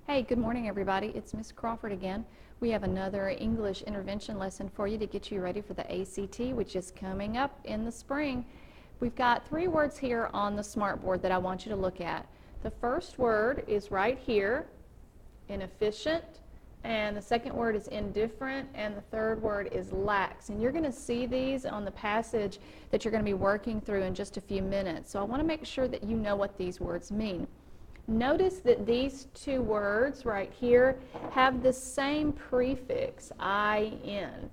Hey, good morning, everybody. It's Miss Crawford again. We have another English intervention lesson for you to get you ready for the ACT, which is coming up in the spring. We've got 3 words here on the smartboard that I want you to look at. The first word is right here, inefficient, and the second word is indifferent, and the third word is lax. And you're going to see these on the passage that you're going to be working through in just a few minutes. So I want to make sure that you know what these words mean. Notice that these 2 words right here have the same prefix, in.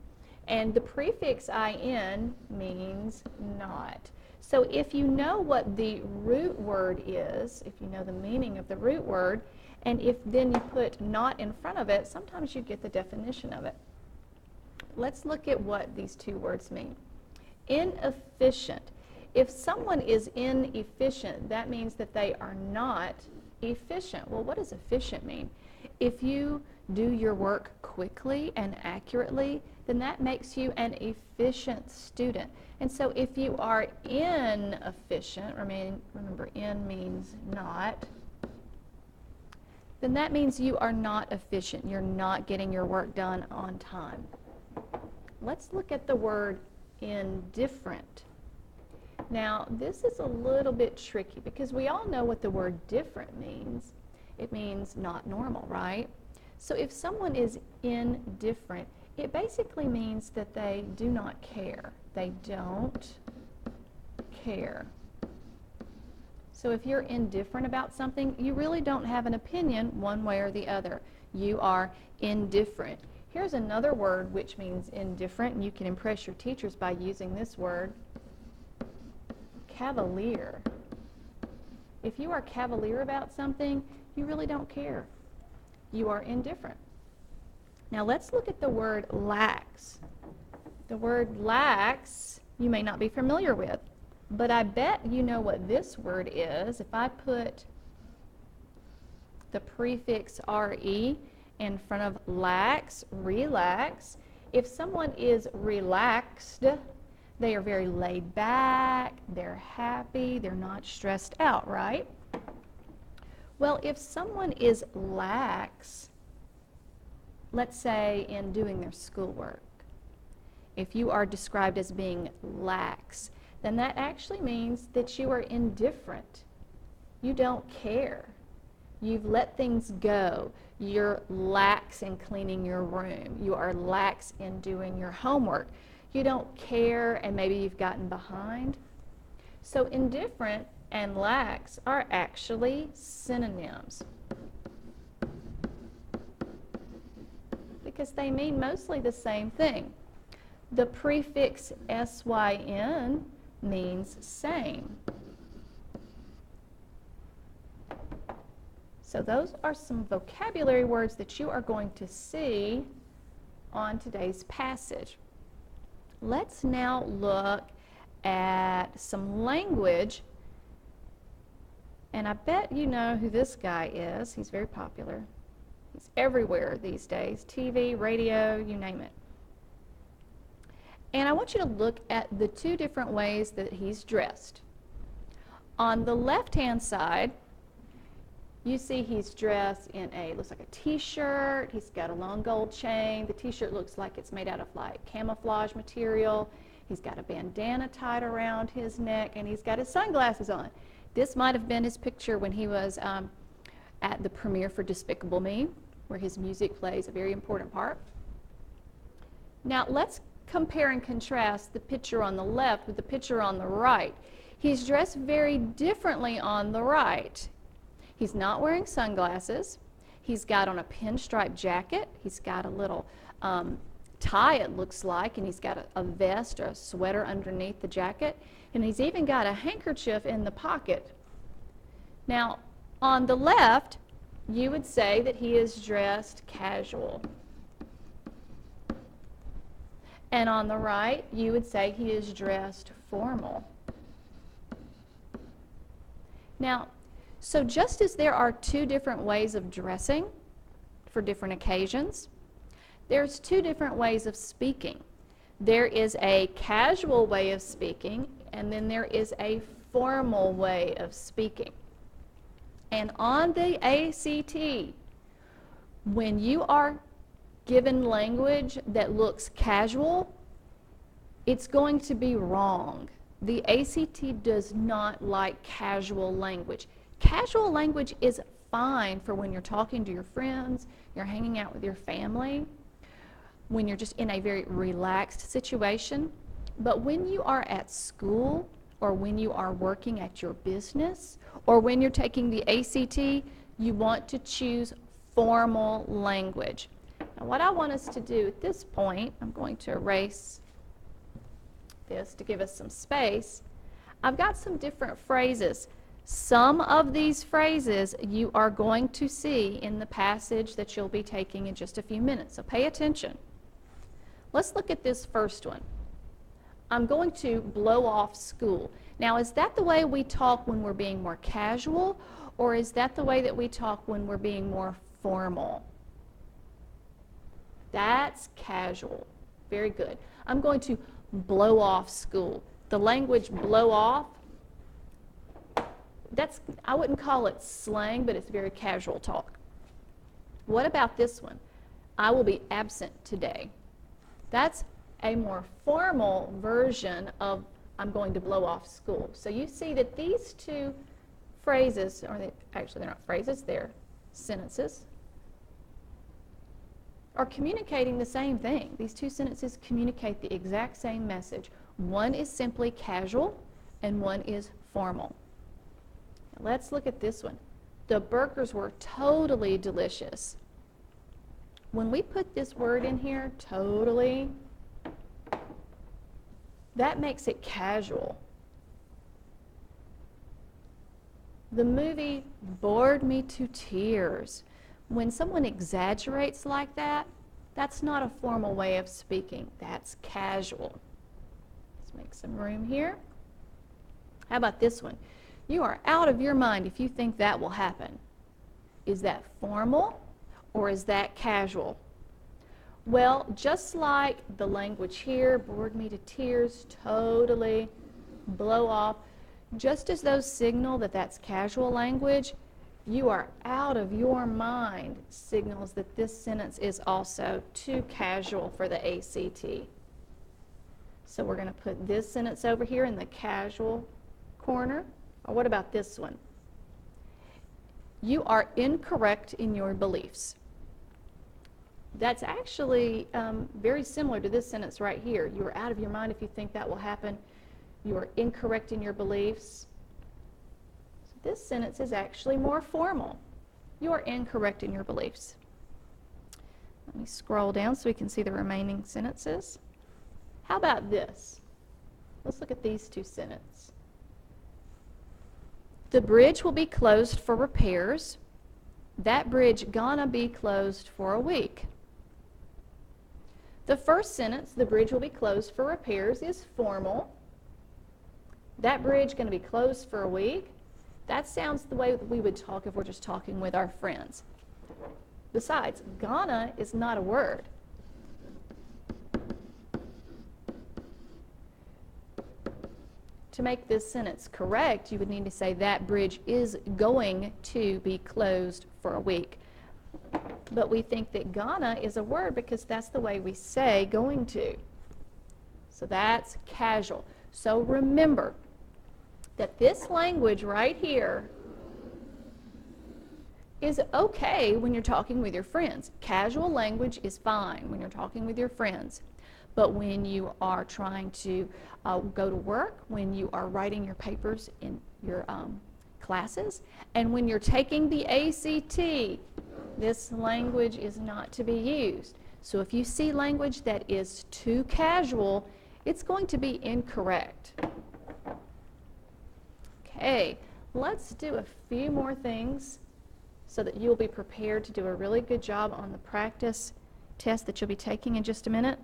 And the prefix in means not. So if you know what the root word is, if you know the meaning of the root word, and if then you put not in front of it, sometimes you get the definition of it. Let's look at what these 2 words mean. Inefficient. If someone is inefficient, that means that they are not efficient. Well, what does efficient mean? If you do your work quickly and accurately, then that makes you an efficient student. And so if you are inefficient, remember in means not, then that means you are not efficient. You're not getting your work done on time. Let's look at the word indifferent. Now, this is a little bit tricky because we all know what the word different means. It means not normal, right? So if someone is indifferent, it basically means that they do not care. They don't care. So if you're indifferent about something, you really don't have an opinion one way or the other. You are indifferent. Here's another word which means indifferent, and you can impress your teachers by using this word. Cavalier. If you are cavalier about something, you really don't care. You are indifferent. Now let's look at the word lax. The word lax you may not be familiar with, but I bet you know what this word is. If I put the prefix re in front of lax, relax, if someone is relaxed, they are very laid back, they're happy, they're not stressed out, right? Well, if someone is lax, let's say in doing their schoolwork, if you are described as being lax, then that actually means that you are indifferent. You don't care. You've let things go. You're lax in cleaning your room. You are lax in doing your homework. You don't care, and maybe you've gotten behind. So indifferent and lax are actually synonyms because they mean mostly the same thing. The prefix syn means same. So those are some vocabulary words that you are going to see on today's passage. Let's now look at some language, and I bet you know who this guy is. He's very popular. He's everywhere these days, TV, radio, you name it. And I want you to look at the 2 different ways that he's dressed. On the left-hand side, you see he's dressed in looks like a t-shirt. He's got a long gold chain. The t-shirt looks like it's made out of like camouflage material. He's got a bandana tied around his neck, and he's got his sunglasses on. This might have been his picture when he was at the premiere for Despicable Me, where his music plays a very important part. Now let's compare and contrast the picture on the left with the picture on the right. He's dressed very differently on the right. He's not wearing sunglasses. He's got on a pinstripe jacket. He's got a little tie, it looks like, and he's got a vest or a sweater underneath the jacket. And he's even got a handkerchief in the pocket. Now, on the left, you would say that he is dressed casual. And on the right, you would say he is dressed formal. Now, so just as there are 2 different ways of dressing for different occasions, there's 2 different ways of speaking. There is a casual way of speaking, and then there is a formal way of speaking. And on the ACT, When you are given language that looks casual, it's going to be wrong. The ACT does not like casual language. Casual language is fine for when you're talking to your friends, you're hanging out with your family, when you're just in a very relaxed situation. But when you are at school, or when you are working at your business, or when you're taking the ACT, you want to choose formal language. Now, what I want us to do at this point, I'm going to erase this to give us some space. I've got some different phrases. Some of these phrases you are going to see in the passage that you'll be taking in just a few minutes, so pay attention. Let's look at this first one. I'm going to blow off school. Now, is that the way we talk when we're being more casual, or is that the way that we talk when we're being more formal? That's casual. Very good. I'm going to blow off school. The language blow off, I wouldn't call it slang, but it's very casual talk. What about this one? I will be absent today. That's a more formal version of I'm going to blow off school. So you see that these two phrases, actually they're not phrases, they're sentences, are communicating the same thing. These two sentences communicate the exact same message. One is simply casual and one is formal. Now let's look at this one. The burgers were totally delicious. When we put this word in here, totally, that makes it casual. The movie bored me to tears. When someone exaggerates like that, that's not a formal way of speaking. That's casual. Let's make some room here. How about this one? You are out of your mind if you think that will happen. Is that formal or is that casual? Well, just like the language here, bored me to tears, totally, blow off, just as those signal that that's casual language, you are out of your mind signals that this sentence is also too casual for the ACT. So we're going to put this sentence over here in the casual corner. Or what about this one? You are incorrect in your beliefs. That's actually very similar to this sentence right here. You are out of your mind if you think that will happen. You are incorrect in your beliefs. This sentence is actually more formal. You are incorrect in your beliefs. Let me scroll down so we can see the remaining sentences. How about this? Let's look at these two sentences. The bridge will be closed for repairs. That bridge gonna be closed for a week. The first sentence, the bridge will be closed for repairs, is formal. That bridge gonna be closed for a week. That sounds the way that we would talk if we're just talking with our friends. Besides, gonna is not a word. To make this sentence correct, you would need to say that bridge is going to be closed for a week. But we think that gonna is a word because that's the way we say going to. So that's casual. So remember that this language right here is okay when you're talking with your friends. Casual language is fine when you're talking with your friends. But when you are trying to go to work, when you are writing your papers in your classes, and when you're taking the ACT, this language is not to be used. So if you see language that is too casual, it's going to be incorrect. Okay, let's do a few more things so that you'll be prepared to do a really good job on the practice test that you'll be taking in just a minute.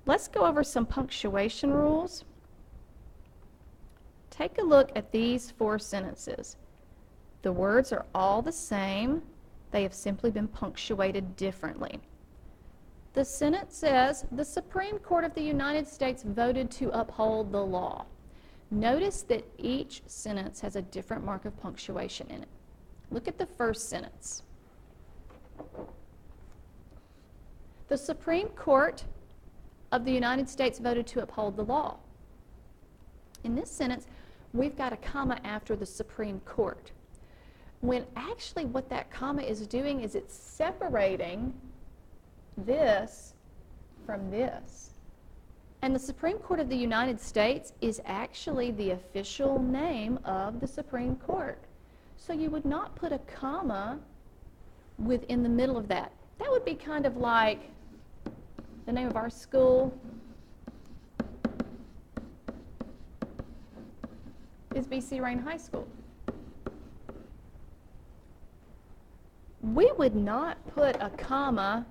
Let's go over some punctuation rules. Take a look at these four sentences. The words are all the same. They have simply been punctuated differently. The sentence says, the Supreme Court of the United States voted to uphold the law. Notice that each sentence has a different mark of punctuation in it. Look at the first sentence. The Supreme Court of the United States voted to uphold the law. In this sentence, we've got a comma after the Supreme Court, when actually what that comma is doing is it's separating this from this. And the Supreme Court of the United States is actually the official name of the Supreme Court. So you would not put a comma in the middle of that. That would be kind of like the name of our school is BC Rain High School. We would not put a comma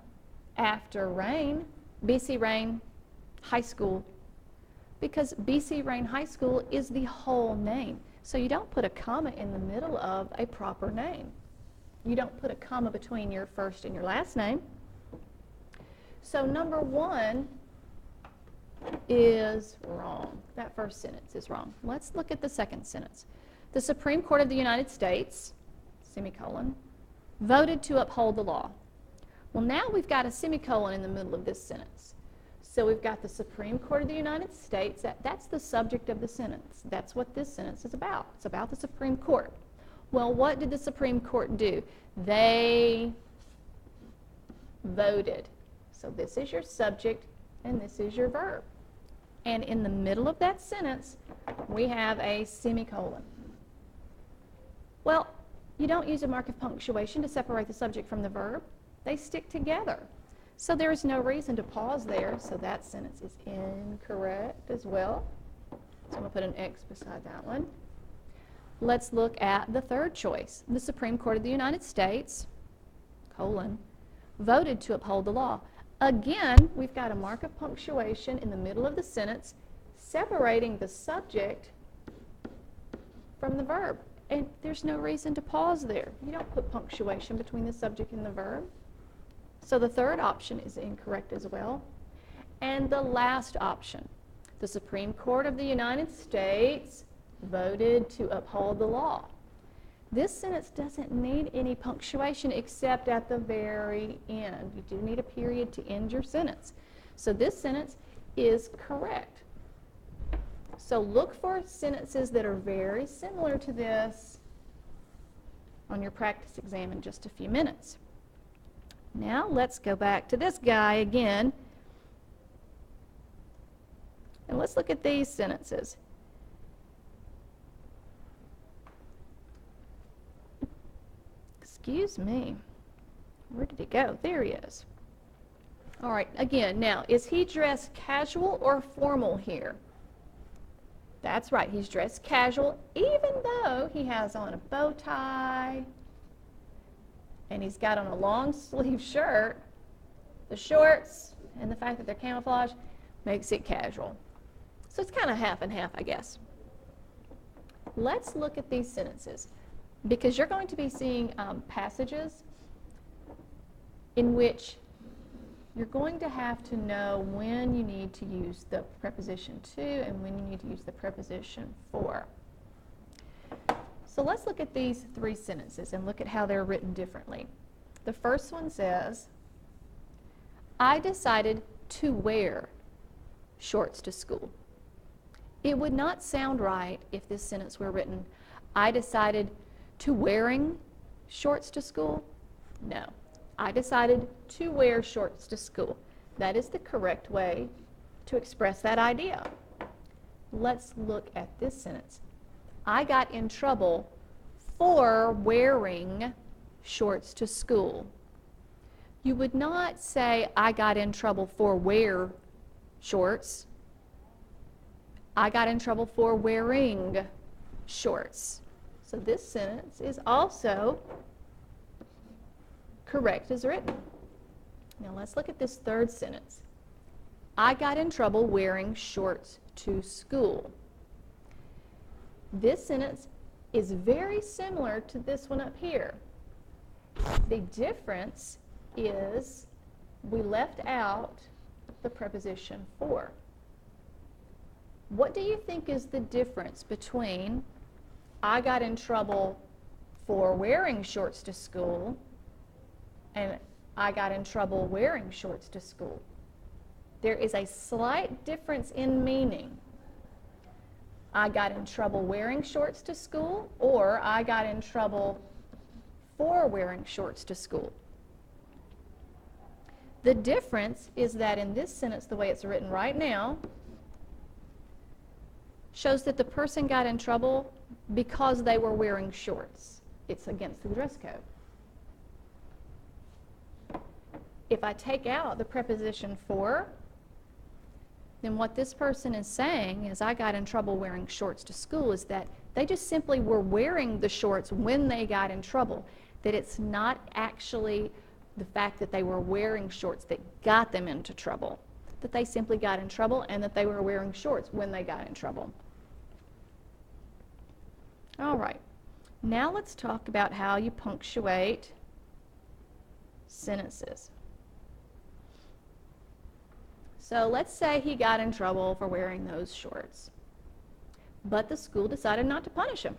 after Rain, BC Rain High School, because BC Rain High School is the whole name. So you don't put a comma in the middle of a proper name. You don't put a comma between your first and your last name. So number 1 is wrong. That first sentence is wrong. Let's look at the second sentence. The Supreme Court of the United States, semicolon, voted to uphold the law. Well, now we've got a semicolon in the middle of this sentence. So we've got the Supreme Court of the United States. That's the subject of the sentence. That's what this sentence is about. It's about the Supreme Court. Well, what did the Supreme Court do? They voted. So this is your subject and this is your verb. And in the middle of that sentence, we have a semicolon. Well, you don't use a mark of punctuation to separate the subject from the verb. They stick together. So there is no reason to pause there, so that sentence is incorrect as well. So I'm going to put an X beside that one. Let's look at the third choice. The Supreme Court of the United States, colon, voted to uphold the law. Again, we've got a mark of punctuation in the middle of the sentence separating the subject from the verb. And there's no reason to pause there. You don't put punctuation between the subject and the verb. So the third option is incorrect as well. And the last option, the Supreme Court of the United States voted to uphold the law. This sentence doesn't need any punctuation except at the very end. You do need a period to end your sentence. So this sentence is correct. So look for sentences that are very similar to this on your practice exam in just a few minutes. Now let's go back to this guy again. And let's look at these sentences. Excuse me. Where did he go? There he is. All right, again, now, is he dressed casual or formal here? That's right, he's dressed casual, even though he has on a bow tie and he's got on a long sleeve shirt. The shorts and the fact that they're camouflage makes it casual. So it's kind of half and half, I guess. Let's look at these sentences, because you're going to be seeing passages in which you're going to have to know when you need to use the preposition to and when you need to use the preposition for. So let's look at these three sentences and look at how they're written differently. The first one says, I decided to wear shorts to school. It would not sound right if this sentence were written, I decided to wearing shorts to school. No. I decided to wear shorts to school. That is the correct way to express that idea. Let's look at this sentence. I got in trouble for wearing shorts to school. You would not say, I got in trouble for wear shorts. I got in trouble for wearing shorts. So this sentence is also correct as written. Now let's look at this third sentence. I got in trouble wearing shorts to school. This sentence is very similar to this one up here. The difference is we left out the preposition for. What do you think is the difference between I got in trouble for wearing shorts to school and I got in trouble wearing shorts to school. There is a slight difference in meaning. I got in trouble wearing shorts to school, or I got in trouble for wearing shorts to school. The difference is that in this sentence, the way it's written right now, shows that the person got in trouble because they were wearing shorts. It's against the dress code. If I take out the preposition for, then what this person is saying is I got in trouble wearing shorts to school is that they just simply were wearing the shorts when they got in trouble. That it's not actually the fact that they were wearing shorts that got them into trouble. That they simply got in trouble and that they were wearing shorts when they got in trouble. All right, now let's talk about how you punctuate sentences. So let's say he got in trouble for wearing those shorts, but the school decided not to punish him.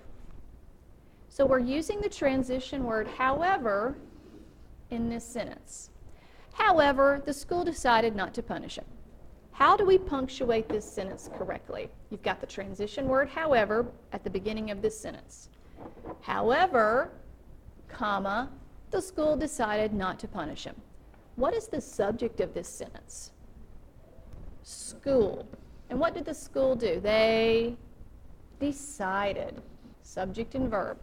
So we're using the transition word however in this sentence. However, the school decided not to punish him. How do we punctuate this sentence correctly? You've got the transition word however at the beginning of this sentence. However, comma, the school decided not to punish him. What is the subject of this sentence? School. And what did the school do? They decided. Subject and verb.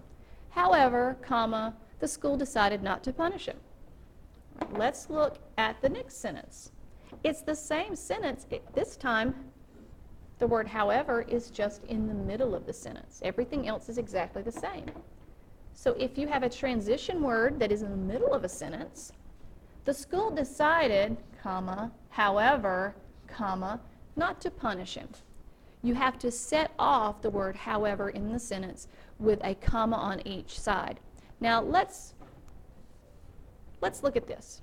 However, comma, the school decided not to punish him. Right, let's look at the next sentence. It's the same sentence. This time, the word however is just in the middle of the sentence. Everything else is exactly the same. So if you have a transition word that is in the middle of a sentence, the school decided, comma, however, comma, not to punish him. You have to set off the word however in the sentence with a comma on each side. Now let's look at this.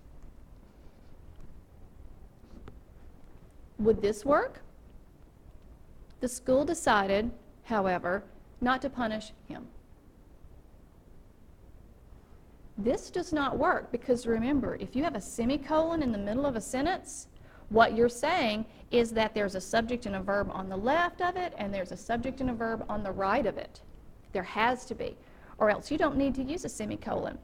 Would this work? The school decided, however, not to punish him. This does not work because remember, if you have a semicolon in the middle of a sentence, what you're saying is that there's a subject and a verb on the left of it and there's a subject and a verb on the right of it. There has to be, or else you don't need to use a semicolon.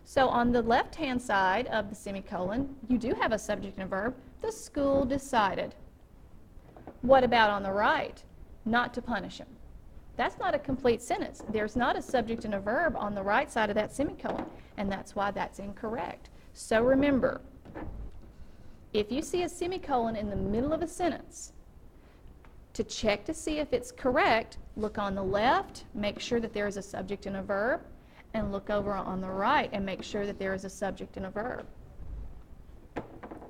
So on the left-hand side of the semicolon, you do have a subject and a verb. The school decided. What about on the right? Not to punish him. That's not a complete sentence. There's not a subject and a verb on the right side of that semicolon, and that's why that's incorrect. So remember, if you see a semicolon in the middle of a sentence, to check to see if it's correct, look on the left, make sure that there is a subject and a verb, and look over on the right and make sure that there is a subject and a verb.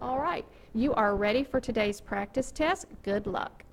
All right, you are ready for today's practice test. Good luck.